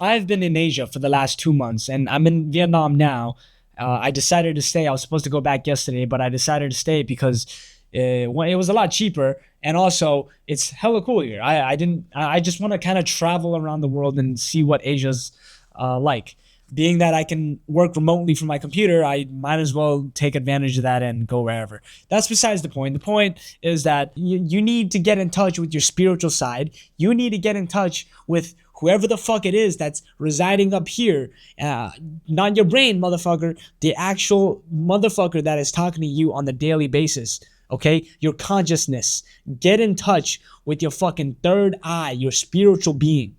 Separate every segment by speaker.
Speaker 1: I've been in Asia for the last 2 months, and I'm in Vietnam now. I decided to stay. I was supposed to go back yesterday, but I decided to stay because it was a lot cheaper, and also it's hella cool here. I didn't. I just want to kind of travel around the world and see what Asia's like. Being that I can work remotely from my computer, I might as well take advantage of that and go wherever. That's besides the point. The point is that you need to get in touch with your spiritual side. You need to get in touch with whoever the fuck it is that's residing up here. Not your brain, motherfucker. The actual motherfucker that is talking to you on the daily basis. Okay? Your consciousness. Get in touch with your fucking third eye, your spiritual being.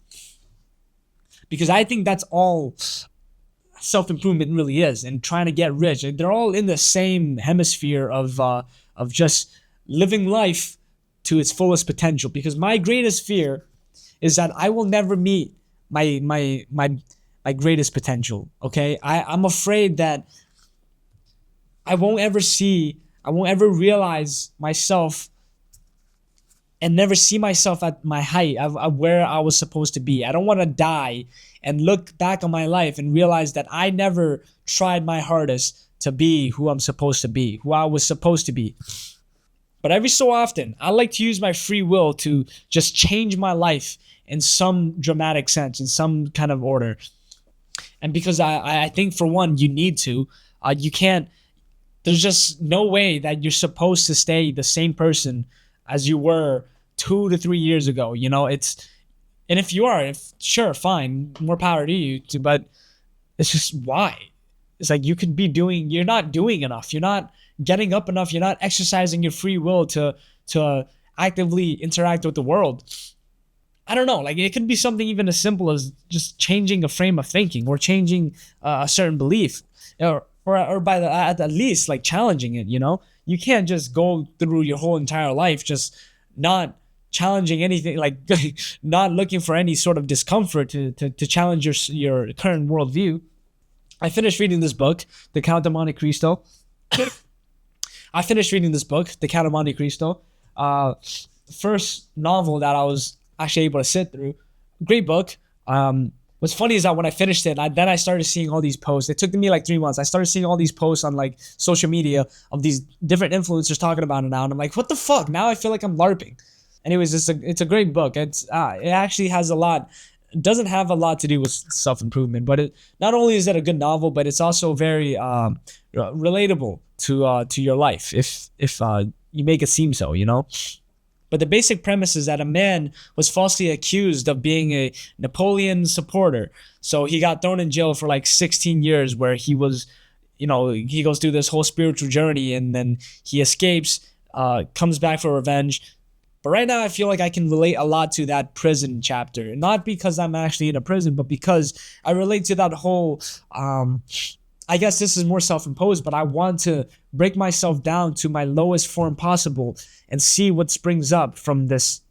Speaker 1: Because I think that's all self-improvement really is, and trying to get rich. They're all in the same hemisphere of just living life to its fullest potential. Because my greatest fear is that I will never meet my greatest potential. Okay, I'm afraid that I won't ever realize myself and never see myself at my height of where I was supposed to be. I don't want to die and look back on my life and realize that I never tried my hardest to be who I'm supposed to be, who I was supposed to be. But every so often, I like to use my free will to just change my life in some dramatic sense, in some kind of order. And because I think, for one, you need to. You can't, there's just no way that you're supposed to stay the same person as you were 2 to 3 years ago. You know, and if you are, sure, fine, more power to you. But it's just, why? It's like you're not doing enough. You're not getting up enough. You're not exercising your free will to actively interact with the world. I don't know. Like, it could be something even as simple as just changing a frame of thinking, or changing a certain belief, or at least like challenging it. You know, you can't just go through your whole entire life just not challenging anything, like not looking for any sort of discomfort to challenge your current worldview. I finished reading this book, The Count of Monte Cristo. I finished reading this book, The Count of Monte Cristo. First novel that I was actually able to sit through. Great book. What's funny is that when I finished it, I started seeing all these posts. It took me like 3 months. I started seeing all these posts on like social media of these different influencers talking about it now, and I'm like, what the fuck? Now I feel like I'm LARPing. Anyways, it's a great book. It actually has a lot. It doesn't have a lot to do with self-improvement, but it not only is it a good novel, but it's also very relatable to your life if you make it seem so, you know. But the basic premise is that a man was falsely accused of being a Napoleon supporter. So he got thrown in jail for like 16 years, where he was, you know, he goes through this whole spiritual journey, and then he escapes, comes back for revenge. But right now, I feel like I can relate a lot to that prison chapter. Not because I'm actually in a prison, but because I relate to that whole, I guess this is more self-imposed, but I want to break myself down to my lowest form possible and see what springs up from this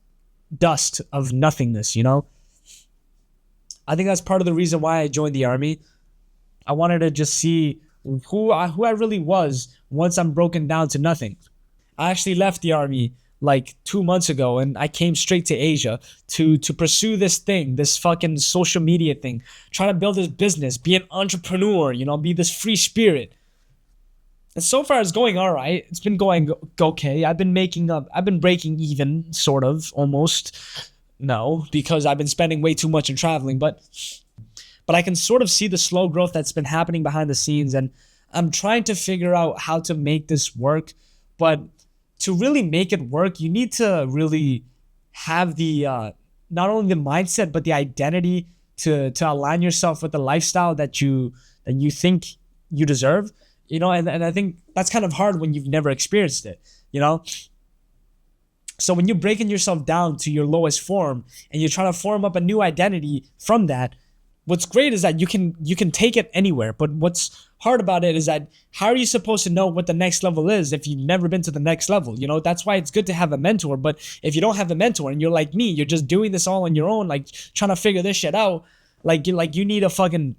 Speaker 1: dust of nothingness, you know? I think that's part of the reason why I joined the army. I wanted to just see who I really was once I'm broken down to nothing. I actually left the army like 2 months ago, and I came straight to Asia to pursue this thing, this fucking social media thing, trying to build this business, be an entrepreneur, you know, be this free spirit. And so far it's going all right. It's been going okay. I've been breaking even, sort of, almost. No, because I've been spending way too much in traveling, but I can sort of see the slow growth that's been happening behind the scenes, and I'm trying to figure out how to make this work. But to really make it work, you need to really have the not only the mindset, but the identity to align yourself with the lifestyle that you think you deserve, you know. And I think that's kind of hard when you've never experienced it, you know. So when you're breaking yourself down to your lowest form and you're trying to form up a new identity from that, what's great is that you can take it anywhere. But what's hard about it is that how are you supposed to know what the next level is if you've never been to the next level? You know, that's why it's good to have a mentor. But if you don't have a mentor and you're like me, you're just doing this all on your own, like trying to figure this shit out, like you need to fucking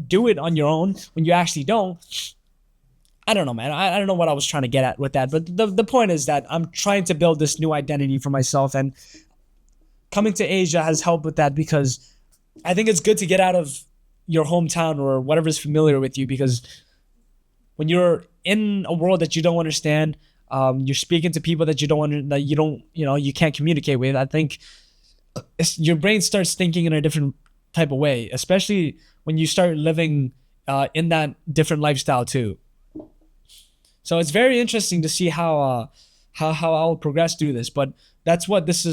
Speaker 1: do it on your own when you actually don't. I don't know, man. I don't know what I was trying to get at with that. But the point is that I'm trying to build this new identity for myself, and coming to Asia has helped with that, because I think it's good to get out of your hometown or whatever's familiar with you, because when you're in a world that you don't understand, you're speaking to people that you don't that you don't, you can't communicate with. I think your brain starts thinking in a different type of way, especially when you start living in that different lifestyle too. So it's very interesting to see how I'll progress through this. But that's what this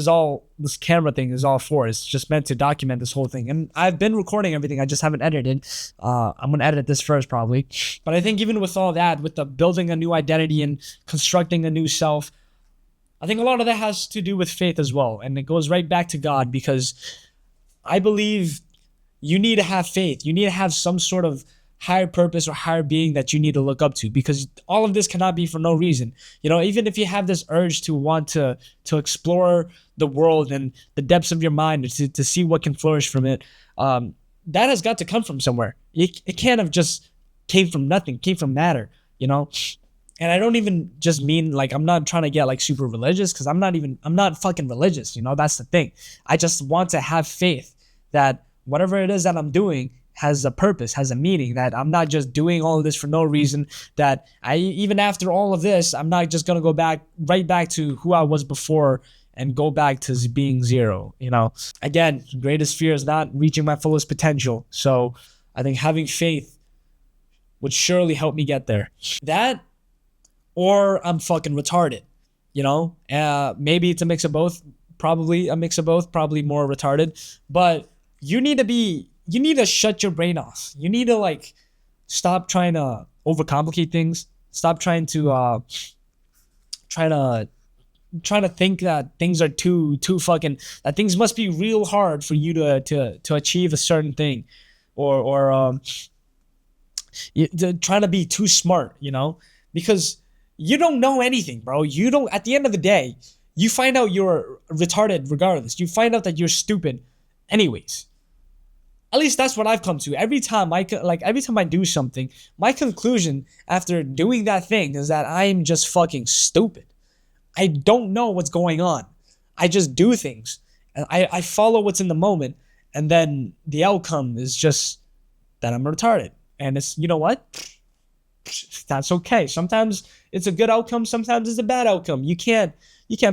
Speaker 1: camera thing is all for. It's just meant to document this whole thing. And I've been recording everything. I just haven't edited. I'm gonna edit this first probably. But I think even with all that, with the building a new identity and constructing a new self, I think a lot of that has to do with faith as well. And it goes right back to God, because I believe you need to have faith. You need to have some sort of higher purpose or higher being that you need to look up to, because all of this cannot be for no reason. Even if you have this urge to want to explore the world and the depths of your mind to see what can flourish from it, that has got to come from somewhere. It can't have just came from nothing, came from matter, and I don't even just mean like, I'm not trying to get like super religious, because I'm not fucking religious. That's the thing. I just want to have faith that whatever it is that I'm doing has a purpose, has a meaning, that I'm not just doing all of this for no reason, that even after all of this, I'm not just going to go right back to who I was before and go back to being zero. Again, greatest fear is not reaching my fullest potential. So I think having faith would surely help me get there. That, or I'm fucking retarded, maybe it's a mix of both, probably a mix of both, probably more retarded, but you need to shut your brain off. You need to like stop trying to overcomplicate things. Stop trying to think that things are too fucking, that things must be real hard for you to achieve a certain thing, or trying to be too smart, because you don't know anything, bro. You don't. At the end of the day, you find out you're retarded regardless. You find out that you're stupid anyways. At least that's what I've come to. Every time I do something, my conclusion after doing that thing is that I'm just fucking stupid. I don't know what's going on. I just do things, and I follow what's in the moment, and then the outcome is just that I'm retarded. And it's, you know what? That's okay. Sometimes it's a good outcome, sometimes it's a bad outcome. You can't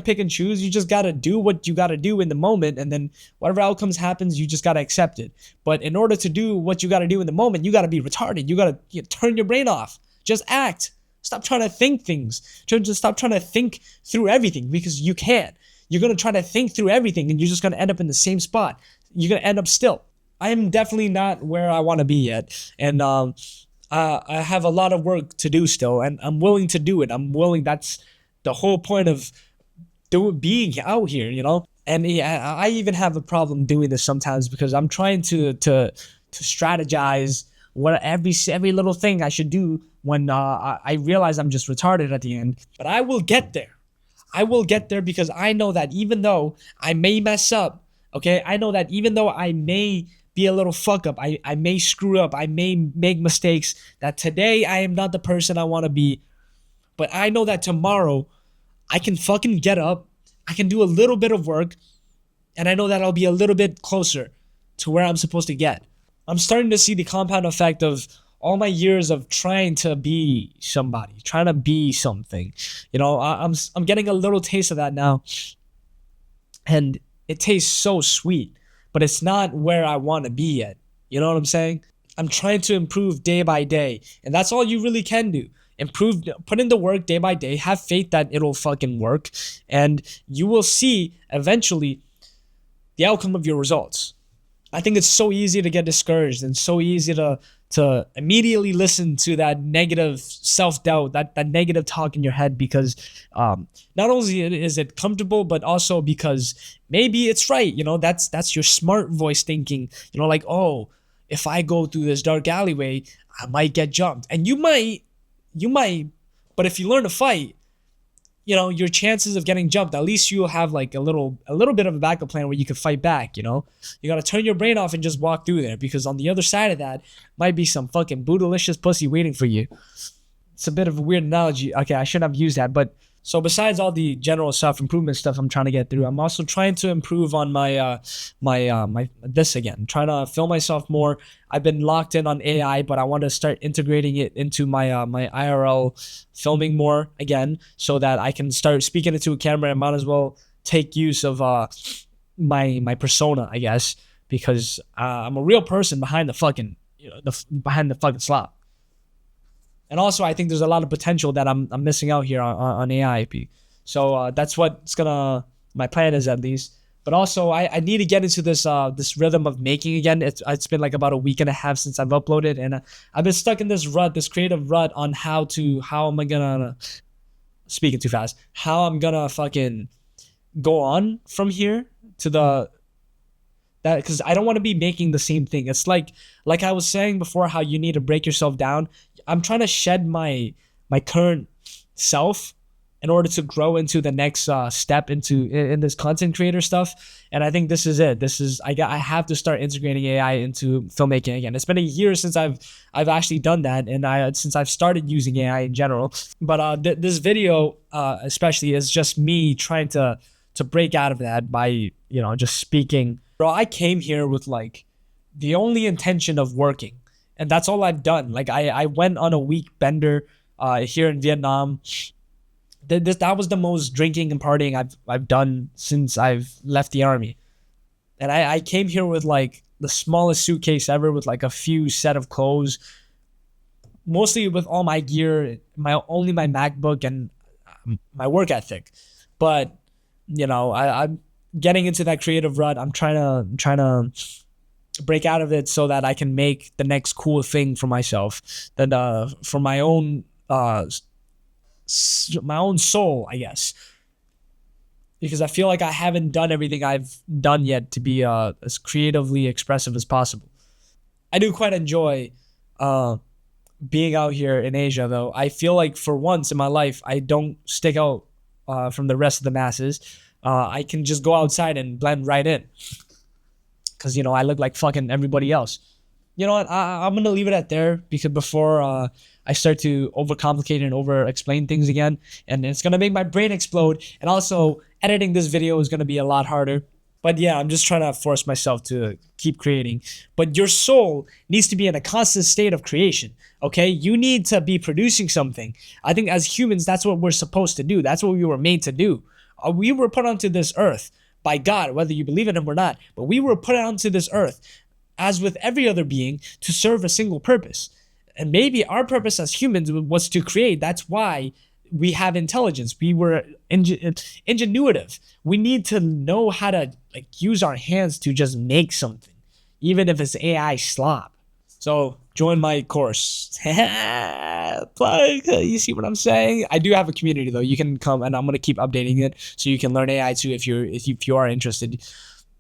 Speaker 1: pick and choose. You just got to do what you got to do in the moment, and then whatever outcomes happens, you just got to accept it. But in order to do what you got to do in the moment, you got to be retarded. You got to turn your brain off. Just act. Stop trying to think things. Just stop trying to think through everything, because you can't. You're going to try to think through everything, and you're just going to end up in the same spot. You're going to end up still. I am definitely not where I want to be yet. And I have a lot of work to do still, and I'm willing to do it. That's the whole point of being out here, And yeah, I even have a problem doing this sometimes, because I'm trying to strategize what every little thing I should do when I realize I'm just retarded at the end. But I will get there. I will get there, because I know that even though I may mess up, okay, I know that even though I may be a little fuck up, I may screw up, I may make mistakes, that today I am not the person I want to be. But I know that tomorrow I can fucking get up, I can do a little bit of work, and I know that I'll be a little bit closer to where I'm supposed to get. I'm starting to see the compound effect of all my years of trying to be somebody, trying to be something. I'm getting a little taste of that now, and it tastes so sweet, but it's not where I want to be yet. You know what I'm saying? I'm trying to improve day by day, and that's all you really can do. Improve, put in the work day by day, have faith that it'll fucking work, and you will see eventually the outcome of your results. I think it's so easy to get discouraged, and so easy to immediately listen to that negative self-doubt, that negative talk in your head, because not only is it comfortable, but also because maybe it's right. That's your smart voice thinking, like, oh, if I go through this dark alleyway, I might get jumped. And you might, but if you learn to fight, your chances of getting jumped, at least you'll have like a little bit of a backup plan where you can fight back. You got to turn your brain off and just walk through there, because on the other side of that might be some fucking bootylicious pussy waiting for you. It's a bit of a weird analogy. Okay, I shouldn't have used that, but So besides all the general self improvement stuff I'm trying to get through, I'm also trying to improve on my this again. Trying to film myself more. I've been locked in on AI, but I want to start integrating it into my IRL filming more again, so that I can start speaking into a camera. I might as well take use of my persona, I guess, because I'm a real person behind the fucking behind the fucking slot. And also, I think there's a lot of potential that I'm missing out here on AI. So that's what's gonna my plan is, at least. But also, I need to get into this rhythm of making again. It's been like about a week and a half since I've uploaded, and I've been stuck in this creative rut on how am I gonna speaking too fast? How I'm gonna fucking go on from here to the that, because I don't want to be making the same thing. It's like I was saying before, how you need to break yourself down. I'm trying to shed my current self in order to grow into the next step in this content creator stuff. And I think this is it. I have to start integrating AI into filmmaking again. It's been a year since I've actually done that, and since I've started using AI in general. But this video especially is just me trying to break out of that by just speaking. Bro, I came here with like the only intention of working, and that's all I've done. Like I went on a week bender here in Vietnam. That was the most drinking and partying I've done since I've left the army. And I came here with like the smallest suitcase ever, with like a few set of clothes, mostly with all my gear, my MacBook and my work ethic. But I'm getting into that creative rut. I'm trying to break out of it so that I can make the next cool thing for myself, that for my own soul, I guess, because I feel like I haven't done everything I've done yet to be as creatively expressive as possible. I do quite enjoy being out here in Asia, though. I feel like for once in my life, I don't stick out from the rest of the masses. I can just go outside and blend right in, because I look like fucking everybody else. You know what? I'm gonna leave it at there, because before I start to overcomplicate and over explain things again, and it's gonna make my brain explode. And also, editing this video is gonna be a lot harder. But yeah, I'm just trying to force myself to keep creating. But your soul needs to be in a constant state of creation. Okay, you need to be producing something. I think as humans, that's what we're supposed to do. That's what we were made to do. We were put onto this earth by God, whether you believe in him or not. But we were put onto this earth, as with every other being, to serve a single purpose. And maybe our purpose as humans was to create. That's why we have intelligence. We were ingenuitive. We need to know how to use our hands to just make something, even if it's AI slop. So join my course. Plug. You see what I'm saying? I do have a community though. You can come, and I'm gonna keep updating it so you can learn AI too if you are interested.